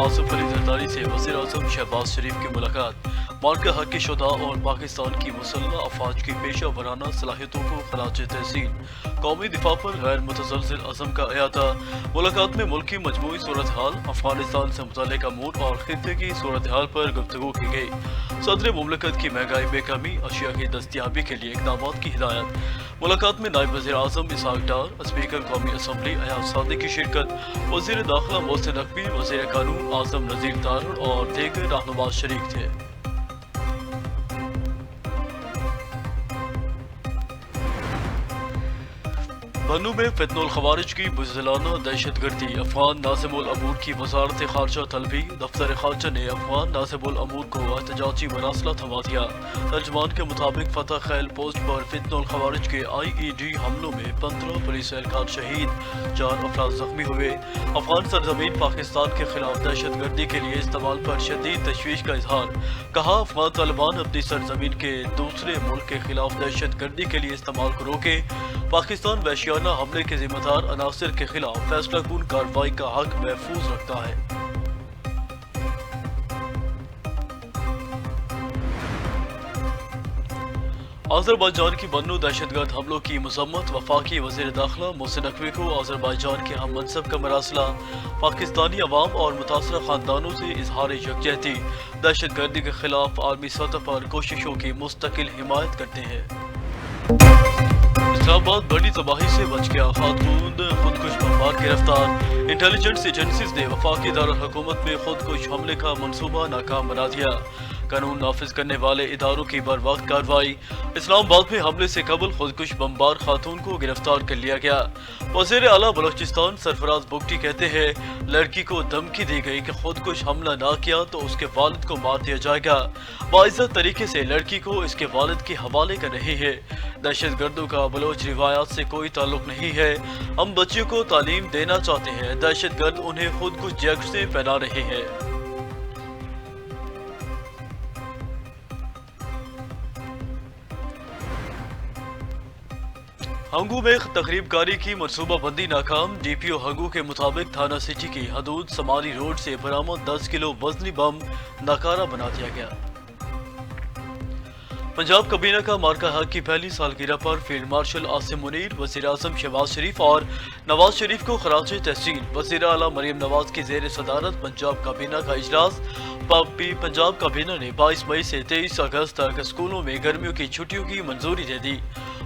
आसिफ अली जरदारी से वज़ीर आज़म शहबाज शरीफ की मुलाकात। मार्का हक के शुदा और पाकिस्तान की मुसल्लह अफवाज की पेशा वराना सलाहियतों को खराज तहसीन। कौमी दिफा पर गैर मुतज़लज़िल अज़म का अहाता। मुलाकात में मुल्क की मजमूई सूरत हाल, अफगानिस्तान से मुतल्लिक़ अमूर और खित्ते की सूरत हाल पर गुफ्तगू की गई। सदर मुमलिकत की महंगाई में कमी, अशिया की दस्तियाबी के लिए इक़दामात की हिदायत। मुलाकात में नायब वज़ीर आज़म इसहाक डार, स्पीकर कौमी असम्बली अयाज सादी की शिरकत। वज़ीर दाखिला मोहसिन नकवी, वज़ीर कानून आज़म नज़ीर तारड़ और दीगर रहनुमा शरीक थे। बन्नू में फितनुल खवारिज की बुज़दिलाना दहशत गर्दी। अफगान नाज़िमुल अमूर की वज़ारत ख़ारजा तलबी। दफ्तर ख़ारजा ने अफगान नाज़िमुल अमूर को एहतजाजी मरासला थमा दिया। तर्जमान के मुताबिक फतह खैल पोस्ट पर फितनुल खवारिज के IED हमलों में 15 पुलिस एहलकार शहीद, 4 अफराद जख्मी हुए। अफगान सरजमीन पाकिस्तान के खिलाफ दहशत गर्दी के लिए इस्तेमाल पर शदीद तशवीश का इजहार। कहा, अफगान तालिबान अपनी सरजमीन के दूसरे मुल्क के खिलाफ दहशत गर्दी के लिए इस्तेमाल को रोके। पाकिस्तान वहशियाना हमले के जिम्मेदार अनासिर के खिलाफ फैसला कून कार्रवाई का हक महफूज रखता है। अज़रबैजान की बन्नू दहशतगर्द हमलों की मजम्मत। वफाकी वज़ीर दाखिला मोहसिन नकवी को अज़रबैजान के हम मनसब का मरासला। पाकिस्तानी अवाम और मुतासरा खानदानों से इजहार यकजहती। दहशत गर्दी के खिलाफ आलमी सतह पर कोशिशों की मुस्तकिल हिमायत करते हैं। इस्लामाबाद बड़ी तबाही से बच गया, खातून खुदकुश बमबार गिरफ्तार। इंटेलिजेंस एजेंसीज ने वफाकी दारुल हुकूमत में खुदकुश हमले का मंसूबा नाकाम बना दिया। कानून नाफिज करने वाले इदारों की बर वक्त कार्रवाई। इस्लामाबाद में हमले से कबल खुदकुश बमबार खातून को गिरफ्तार कर लिया गया। वज़ीर आला बलोचिस्तान सरफराज बुगटी कहते हैं, लड़की को धमकी दी गई कि खुदकुश हमला ना किया तो उसके वालिद को मार दिया जाएगा। बाइज्जत तरीके से लड़की को इसके वालिद के हवाले कर रही है। दहशत गर्दों का बलोच रिवायात से कोई ताल्लुक नहीं है। हम बच्चियों को तालीम देना चाहते हैं, दहशत गर्द उन्हें खुदकुश जैकेटें पहना रहे हैं। हंगू में तकरीबकारी की मनसूबा बंदी नाकाम। DPO हंगू के मुताबिक थाना सिटी की हदूद समारी रोड से बरामद 10 किलो वजनी बम नाकारा बना दिया गया। पंजाब कबीना का मार्का हक की पहली सालगिरह पर फील्ड मार्शल आसिम मुनीर, वज़ीर आज़म शहबाज शरीफ और नवाज शरीफ को खराज तहसीन। वज़ीर आला मरियम नवाज की ज़ेर सदारत पंजाब कबीना का इजलास। पंजाब कबीना ने 22 मई से 23 अगस्त तक स्कूलों में गर्मियों की छुट्टियों की मंजूरी दे दी।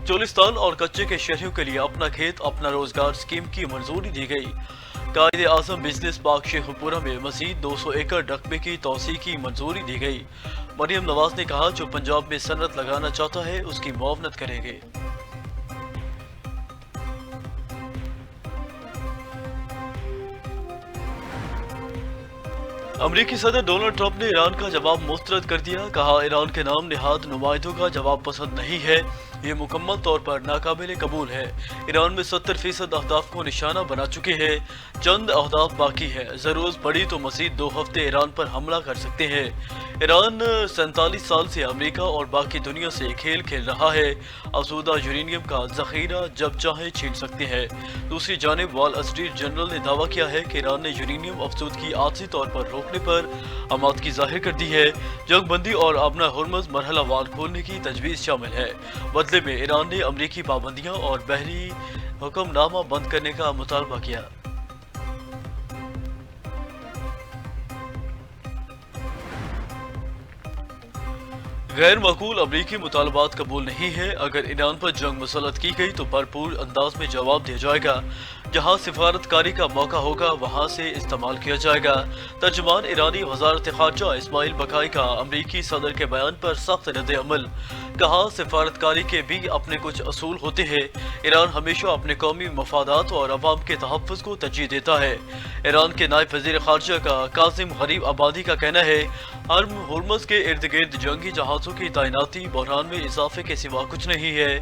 चोलिस्तान और कच्चे के शहरियों के लिए अपना खेत अपना रोजगार स्कीम की मंजूरी दी गई। कायदे आज़म बिजनेस पार्क शेखपुरा में मजीद 200 एकड़ रकबे की तोसी की मंजूरी दी गई। मरियम नवाज ने कहा, जो पंजाब में सनत लगाना चाहता है उसकी मुआवनत करेंगे। अमरीकी सदर डोनाल्ड ट्रंप ने ईरान का जवाब मुस्तरद कर दिया। कहा, ईरान के नाम निहाद नुमाइंदों का जवाब पसंद नहीं है, ये मुकम्मल तौर पर नाकाबिल कबूल है। ईरान में 70% अहदाफ को निशाना बना चुके हैं, चंद अहदाफ बाकी है। जरूरत पड़ी तो मजीद 2 हफ्ते ईरान पर हमला कर सकते हैं। ईरान 47 साल से अमेरिका और बाकी दुनिया से खेल खेल रहा है। असूदा यूरेनियम का जखीरा जब चाहे छीन सकते हैं। दूसरी जानिब वॉल स्ट्रीट जर्नल ने दावा किया है कि ईरान ने यूरेनियम अफसूदगी आर्जी तौर पर रोकने पर आमादगी जाहिर कर दी है। जंग बंदी और अपना हुर्मज मरहला वार खोलने की तजवीज़ शामिल है। बदले में ईरान ने अमरीकी पाबंदियां और बहरी हुक्मनामा बंद करने का मुतालबा किया। गैर माकूल अमरीकी मुतालबात कबूल नहीं है। अगर ईरान पर जंग मुसल्लत की गई तो भरपूर अंदाज में जवाब दिया जाएगा। जहां सिफारतकारी का मौका होगा वहां से इस्तेमाल किया जाएगा। तर्जुमान ईरानी वजारत खारजा इस्माइल बकाई का अमरीकी सदर के बयान पर सख्त रद्द अमल। कहा, सिफारतकारी के भी अपने कुछ असूल होते हैं। ईरान हमेशा अपने कौमी मफादात और अवाम के तहफ़्फ़ुज़ को तरजीह देता है। ईरान के नायब वज़ीर ख़ारजा का कासिम गरीब आबादी का कहना है, हुर्मुज़ के इर्द गिर्द जंगी जहाज़ों की तैनाती बहरान में इजाफे के सिवा कुछ नहीं है।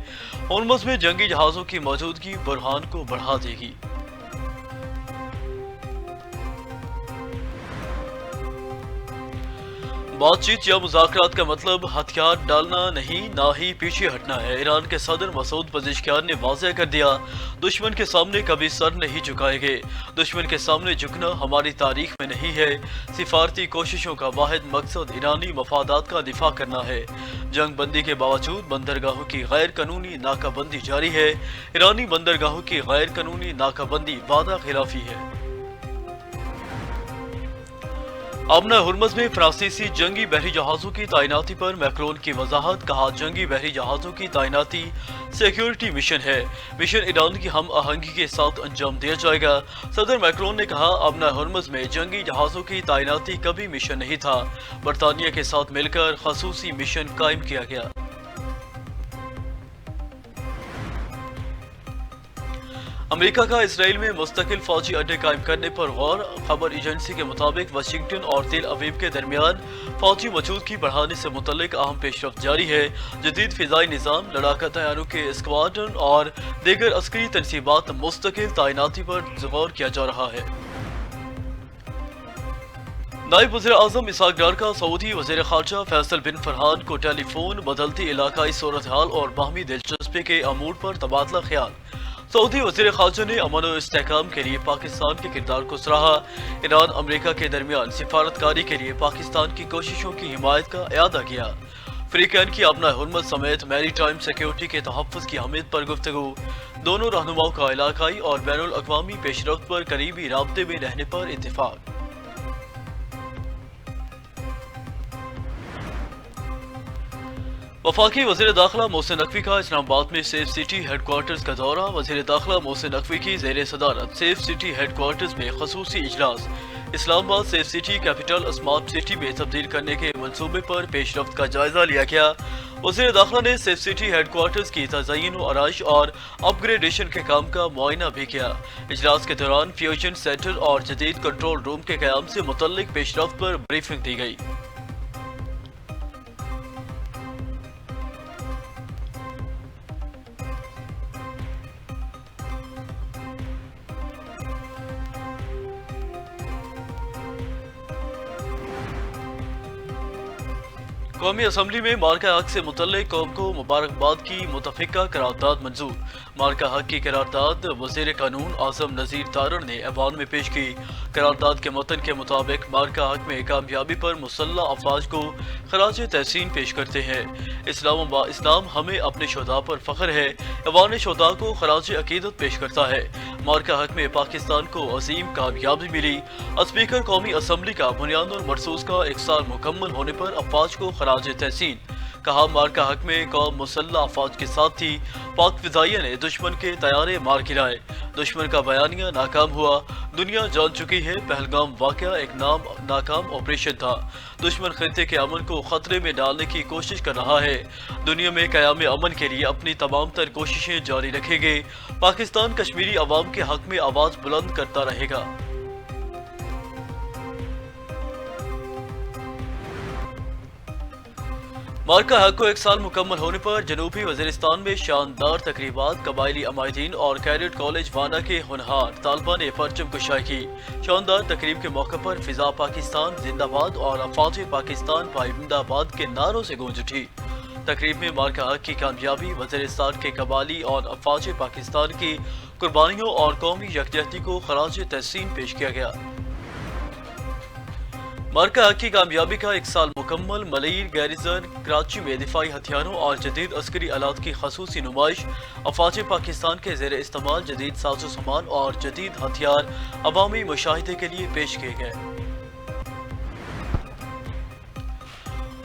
हुर्मुज़ में जंगी जहाज़ों की मौजूदगी बहरान को बढ़ा देगी। بات چیت یا مذاکرات کا مطلب ہتھیار ڈالنا نہیں، نہ ہی پیچھے ہٹنا ہے۔ ایران کے صدر مسعود پزشکیان نے واضح کر دیا، دشمن کے سامنے کبھی سر نہیں جھکائیں گے۔ دشمن کے سامنے جھکنا ہماری تاریخ میں نہیں ہے۔ سفارتی کوششوں کا واحد مقصد ایرانی مفادات کا دفاع کرنا ہے۔ جنگ بندی کے باوجود بندرگاہوں کی غیر قانونی ناکہ بندی جاری ہے۔ ایرانی بندرگاہوں کی غیر قانونی ناکہ بندی وعدہ خلافی ہے۔ آبنہ ہرمز میں فرانسیسی جنگی بحری جہازوں کی تعیناتی پر میکرون کی وضاحت، کہا جنگی بحری جہازوں کی تعیناتی سیکیورٹی مشن ہے، مشن ایران کی ہم آہنگی کے ساتھ انجام دیا جائے گا۔ صدر میکرون نے کہا، آبنہ ہرمز میں جنگی جہازوں کی تعیناتی کبھی مشن نہیں تھا، برطانیہ کے ساتھ مل کر خصوصی مشن قائم کیا گیا۔ امریکہ کا اسرائیل میں مستقل فوجی اڈے قائم کرنے پر غور، خبر ایجنسی کے مطابق واشنگٹن اور تل ابیب کے درمیان فوجی موجودگی بڑھانے سے متعلق اہم پیش رفت جاری ہے۔ جدید فضائی نظام، لڑاکا طیاروں کے اسکواڈرن اور دیگر عسکری تنصیبات مستقل تعیناتی پر غور کیا جا رہا ہے۔ نائب وزیر اعظم اسحاق ڈار کا سعودی وزیر خارجہ فیصل بن فرحان کو ٹیلی فون، بدلتی علاقائی صورتحال اور باہمی دلچسپی کے امور پر تبادلہ خیال۔ سعودی وزیر خارجہ نے امن و استحکام کے لیے پاکستان کے کردار کو سراہا۔ ایران امریکہ کے درمیان سفارتکاری کے لیے پاکستان کی کوششوں کی حمایت کا اعادہ کیا۔ فریقین کی آبنہ ہرمز سمیت میری ٹائم سیکیورٹی کے تحفظ کی اہمیت پر گفتگو۔ دونوں رہنماؤں کا علاقائی اور بین الاقوامی پیش رفت پر قریبی رابطے میں رہنے پر اتفاق۔ وفاقی وزیر داخلہ محسن نقوی کا اسلام آباد میں سیف سٹی ہیڈ کوارٹرز کا دورہ۔ وزیر داخلہ محسن نقوی کی زیر صدارت سیف سٹی ہیڈ کوارٹرز میں خصوصی اجلاس۔ Islamabad safe city capital smart city میں تبدیل کرنے کے منصوبے پر پیش رفت کا جائزہ لیا گیا۔ وزیر داخلہ نے سیف سٹی ہیڈ کوارٹرز کی تزئین و آرائش اور اپ گریڈیشن کے کام کا معائنہ بھی کیا۔ اجلاس کے دوران فیوژن سینٹر اور جدید کنٹرول روم کے قیام سے متعلق پیش رفت پر بریفنگ دی گئی۔ قومی اسمبلی میں مارکہ حق سے متعلق قوم کو مبارکباد کی متفقہ قرارداد منظور۔ مارکہ حق کی قرارداد وزیر قانون اعظم نذیر تارڑ نے ایوان میں پیش کی۔ قرارداد کے متن کے مطابق مارکہ حق میں کامیابی پر مسلح افواج کو خراج تحسین پیش کرتے ہیں۔ اسلام ہمیں اپنے شہداء پر فخر ہے، ایوان شہداء کو خراج عقیدت پیش کرتا ہے۔ مارکہ حق میں پاکستان کو عظیم کامیابی ملی۔ اسپیکر قومی اسمبلی کا بنیاد المرصوص کا 1 سال مکمل ہونے پر افواج کو خراج تحسین، کہا مارکہ حق میں قوم مسلح افواج کے ساتھ تھی۔ پاک فضائیہ نے دشمن کے طیارے مار گرائے، دشمن کا بیانیہ ناکام ہوا۔ دنیا جان چکی ہے پہلگام واقعہ ایک ناکام آپریشن تھا۔ دشمن خطے کے امن کو خطرے میں ڈالنے کی کوشش کر رہا ہے۔ دنیا میں قیام امن کے لیے اپنی تمام تر کوششیں جاری رکھے گے۔ پاکستان کشمیری عوام کے حق میں آواز بلند کرتا رہے گا۔ مارکہ حق کو 1 سال مکمل ہونے پر جنوبی وزیرستان میں شاندار تقریبات، قبائلی عمائدین اور کیڈٹ کالج وانا کے ہونہار طالبہ نے پرچم کشائی کی۔ شاندار تقریب کے موقع پر فضا پاکستان زندہ باد اور افواج پاکستان پائندہ باد کے نعروں سے گونج اٹھی۔ تقریب میں مارکہ حق کی کامیابی، وزیرستان کے قبائلی اور افواج پاکستان کی قربانیوں اور قومی یکجہتی کو خراج تحسین پیش کیا گیا۔ مارکہ حق کی کامیابی کا 1 سال مکمل، ملیر گیریزن کراچی میں دفاعی ہتھیاروں اور جدید عسکری آلات کی خصوصی نمائش۔ افواج پاکستان کے زیر استعمال جدید ساز و سامان اور جدید ہتھیار عوامی مشاہدے کے لیے پیش کیے گئے۔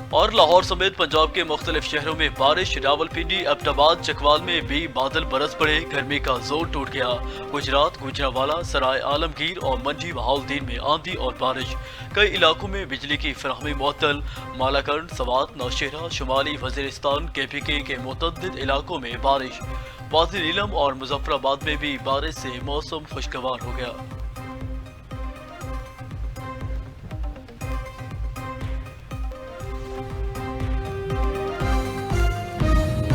اور لاہور سمیت پنجاب کے مختلف شہروں میں بارش، راولپنڈی، ایبٹ آباد، چکوال میں بھی بادل برس پڑے، گرمی کا زور ٹوٹ گیا۔ گجرات، گوجرانوالہ، سرائے عالمگیر اور منڈی بہاولدین میں آندھی اور بارش، کئی علاقوں میں بجلی کی فراہمی معطل۔ مالاکنڈ، سوات، نوشہرہ، شمالی وزیرستان، KPK کے متعدد علاقوں میں بارش۔ وادی نیلم اور مظفر آباد میں بھی بارش سے موسم خوشگوار ہو گیا۔